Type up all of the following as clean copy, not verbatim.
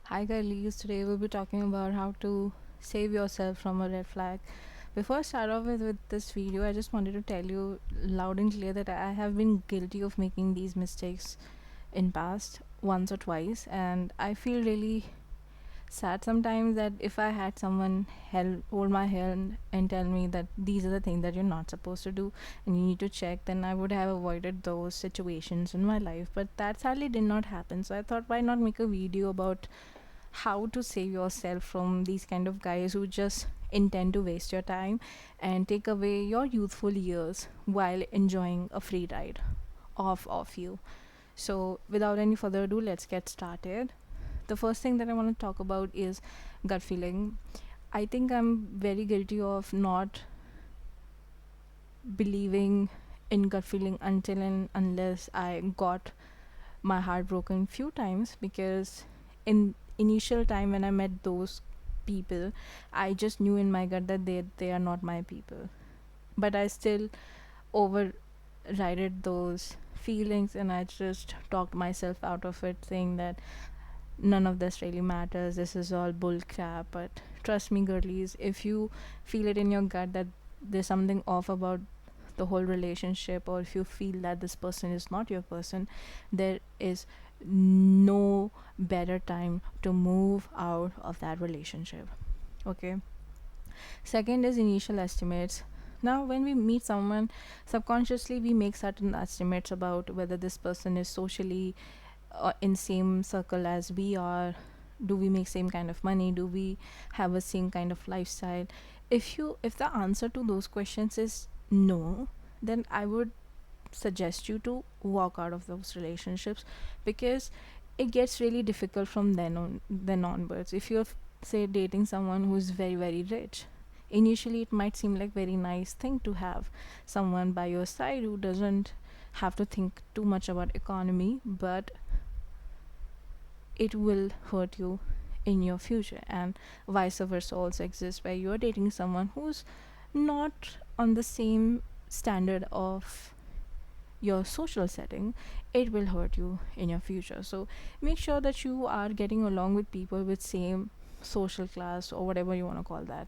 Hi, girlies. Today we'll be talking about how to save yourself from a red flag. Before I start off with this video, I just wanted to tell you loud and clear that I have been guilty of making these mistakes in past once or twice, and I feel really sad sometimes that if I had someone hold my hand and tell me that these are the things that you're not supposed to do and you need to check, then I would have avoided those situations in my life. But that sadly did not happen. So I thought, why not make a video about how to save yourself from these kind of guys who just intend to waste your time and take away your youthful years while enjoying a free ride off you. So without any further ado, let's get started. The first thing that I want to talk about is gut feeling. I think I'm very guilty of not believing in gut feeling until and unless I got my heart broken few times, because in initial time when I met those people, I just knew in my gut that they are not my people. But I still overrided those feelings and I just talked myself out of it, saying that none of this really matters, this is all bull crap. But trust me, girlies, if you feel it in your gut that there's something off about the whole relationship, or if you feel that this person is not your person, there is no better time to move out of that relationship. Okay. Second is initial estimates. Now, when we meet someone, subconsciously we make certain estimates about whether this person is socially in same circle as we are. Do we make same kind of money? Do we have a same kind of lifestyle? If the answer to those questions is no, then I would suggest you to walk out of those relationships, because it gets really difficult from then onwards. If you're say dating someone who's very rich, initially it might seem like very nice thing to have someone by your side who doesn't have to think too much about economy, but it will hurt you in your future. And vice versa also exists, where you're dating someone who's not on the same standard of your social setting. It will hurt you in your future. So make sure that you are getting along with people with same social class, or whatever you want to call that.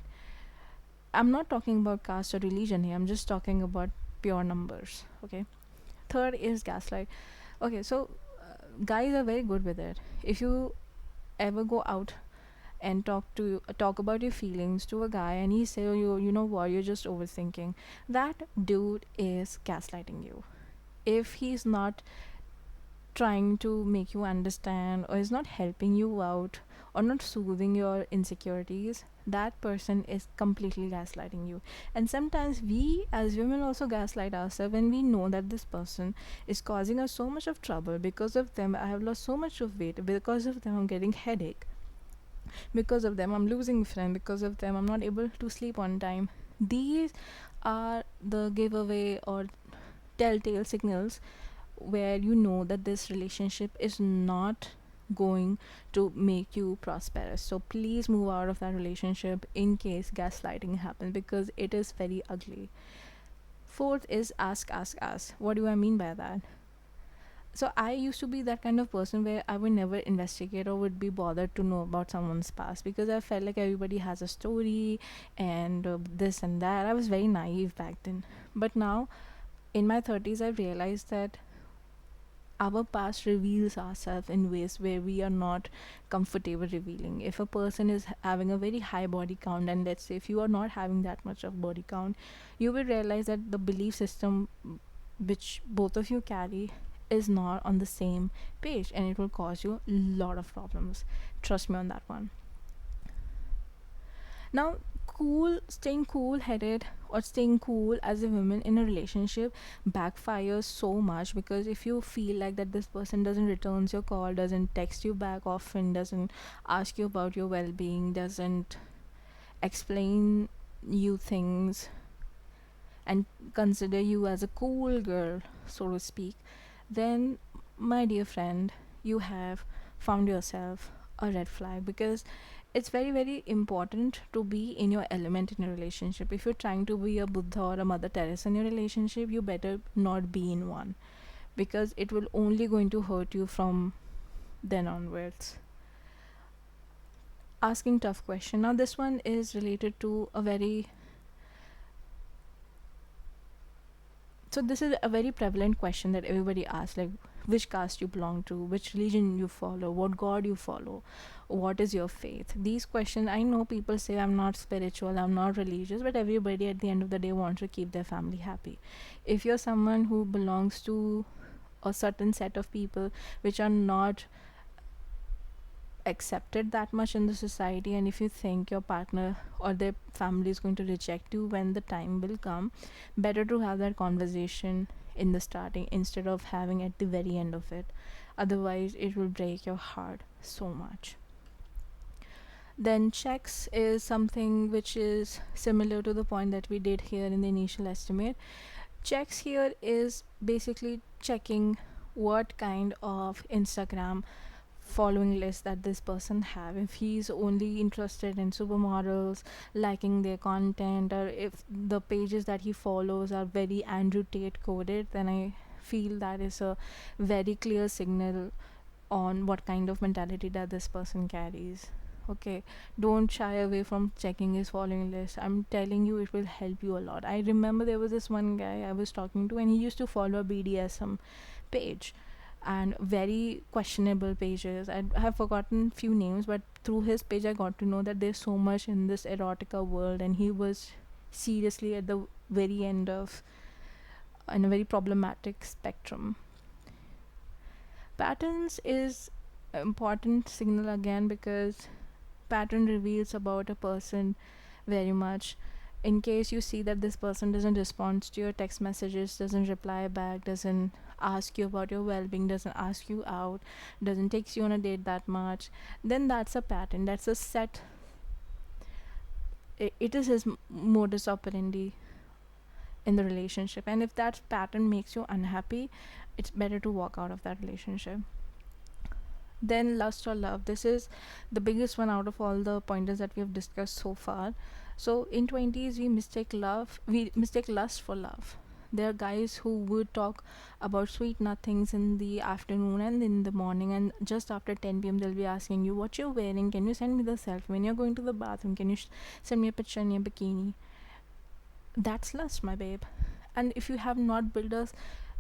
I'm not talking about caste or religion here, I'm just talking about pure numbers. Okay. Third is gaslight. Okay, so guys are very good with it. If you ever go out and talk about your feelings to a guy and he say, oh, you know what, you're just overthinking, that dude is gaslighting you. If he's not trying to make you understand, or is not helping you out, or not soothing your insecurities, that person is completely gaslighting you. And sometimes we as women also gaslight ourselves when we know that this person is causing us so much of trouble. Because of them I have lost so much of weight, because of them I'm getting headache, because of them I'm losing a friend, because of them I'm not able to sleep on time. These are the giveaway or telltale signals where you know that this relationship is not going to make you prosperous. So please move out of that relationship in case gaslighting happens, because it is very ugly. Fourth is ask. What do I mean by that? So I used to be that kind of person where I would never investigate or would be bothered to know about someone's past, because I felt like everybody has a story and this and that. I was very naive back then. But now in my 30s I realized that our past reveals ourselves in ways where we are not comfortable revealing. If a person is having a very high body count, and let's say if you are not having that much of body count, you will realize that the belief system which both of you carry is not on the same page, and it will cause you a lot of problems. Trust me on that one. Now, staying cool headed or staying cool as a woman in a relationship backfires so much, because if you feel like that this person doesn't returns your call, doesn't text you back often, doesn't ask you about your well-being, doesn't explain you things, and consider you as a cool girl, so to speak, then my dear friend, you have found yourself a red flag. Because it's very important to be in your element in a relationship. If you're trying to be a Buddha or a Mother Teresa in your relationship, you better not be in one, because it will only going to hurt you from then onwards. asking tough question. Now this one is related to a very, so this is a very prevalent question that everybody asks, like which caste you belong to, which religion you follow, what god you follow, what is your faith. These questions, I know people say I'm not spiritual, I'm not religious, but everybody at the end of the day wants to keep their family happy. If you're someone who belongs to a certain set of people which are not accepted that much in the society, and if you think your partner or their family is going to reject you when the time will come, better to have that conversation in the starting instead of having at the very end of it. Otherwise it will break your heart so much. Then checks is something which is similar to the point that we did here in the initial estimate. Checks here is basically checking what kind of Instagram following list that this person have. If he's only interested in supermodels, liking their content, or if the pages that he follows are very Andrew Tate coded, then I feel that is a very clear signal on what kind of mentality that this person carries. Okay, don't shy away from checking his following list. I'm telling you, it will help you a lot. I remember there was this one guy I was talking to, and he used to follow a BDSM page and very questionable pages. I have forgotten few names, but through his page I got to know that there's so much in this erotica world, and he was seriously at the very end of in a very problematic spectrum. Patterns is important signal again, because pattern reveals about a person very much. In case you see that this person doesn't respond to your text messages, doesn't reply back, doesn't ask you about your well-being, doesn't ask you out, doesn't take you on a date that much, then that's a pattern, that's a set. It is his modus operandi in the relationship, and if that pattern makes you unhappy, it's better to walk out of that relationship. Then lust or love, this is the biggest one out of all the pointers that we have discussed so far. So in 20s we mistake lust for love. There are guys who would talk about sweet nothings in the afternoon and in the morning, and just after 10 p.m. they'll be asking you what you're wearing, can you send me the selfie, when you're going to the bathroom, can you send me a picture in your bikini. That's lust, my babe. And if you have not built a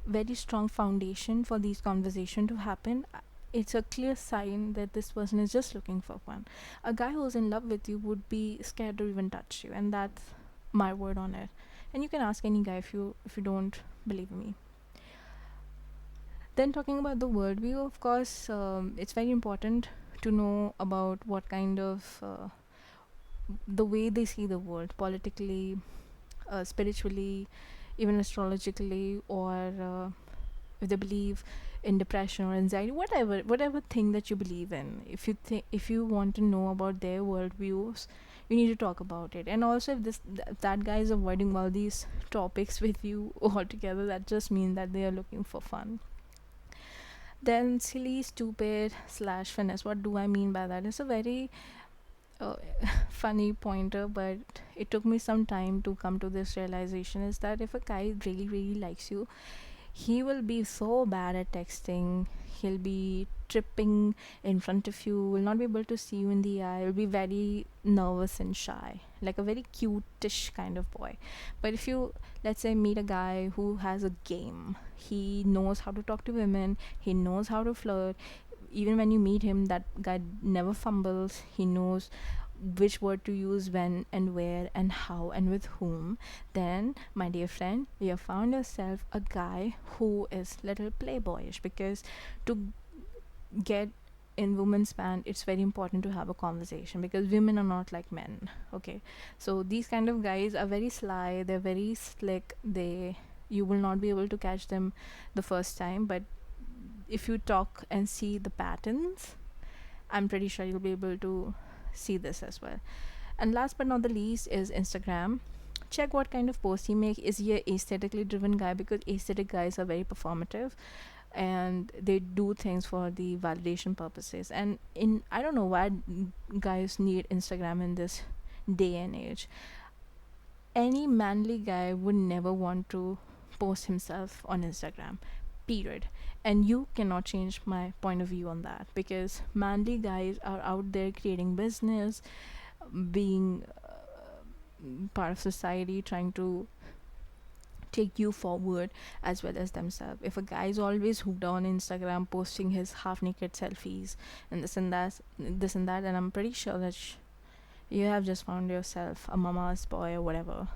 very strong foundation for these conversations to happen, it's a clear sign that this person is just looking for fun. A guy who's in love with you would be scared to even touch you, and that's my word on it. And you can ask any guy if you don't believe me. Then talking about the worldview, of course, it's very important to know about what kind of the way they see the world politically, spiritually, even astrologically, or if they believe in depression or anxiety, whatever thing that you believe in. If you want to know about their worldviews, you need to talk about it. And also, if that guy is avoiding all these topics with you altogether, that just means that they are looking for fun. Then silly, stupid slash finesse, what do I mean by that? It's a very uh, funny pointer, but it took me some time to come to this realization, is that if a guy really really likes you, he will be so bad at texting. He'll be tripping in front of you, will not be able to see you in the eye, will be very nervous and shy, like a very cute-ish kind of boy. But if you, let's say, meet a guy who has a game, he knows how to talk to women, he knows how to flirt. Even when you meet him, that guy never fumbles. He knows which word to use when and where and how and with whom. Then, my dear friend, you have found yourself a guy who is little playboyish, because to get in women's band, it's very important to have a conversation, because women are not like men. Okay, so these kind of guys are very sly, they're very slick, they, you will not be able to catch them the first time, but if you talk and see the patterns, I'm pretty sure you'll be able to see this as well. And last but not the least is Instagram. Check what kind of post he make. Is he a aesthetically driven guy? Because aesthetic guys are very performative, and they do things for the validation purposes. And in, I don't know why guys need Instagram in this day and age. Any manly guy would never want to post himself on Instagram. period. And you cannot change my point of view on that, because manly guys are out there creating business, being part of society, trying to take you forward as well as themselves. If a guy is always hooked on Instagram, posting his half naked selfies and this and that, then I'm pretty sure that you have just found yourself a mama's boy or whatever.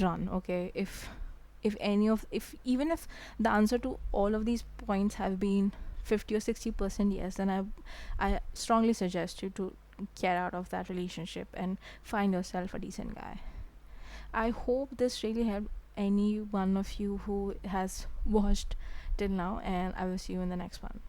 Run, okay? If any of if even if the answer to all of these points have been 50 or 60% yes, then I strongly suggest you to get out of that relationship and find yourself a decent guy. I hope this really helped any one of you who has watched till now, and I will see you in the next one.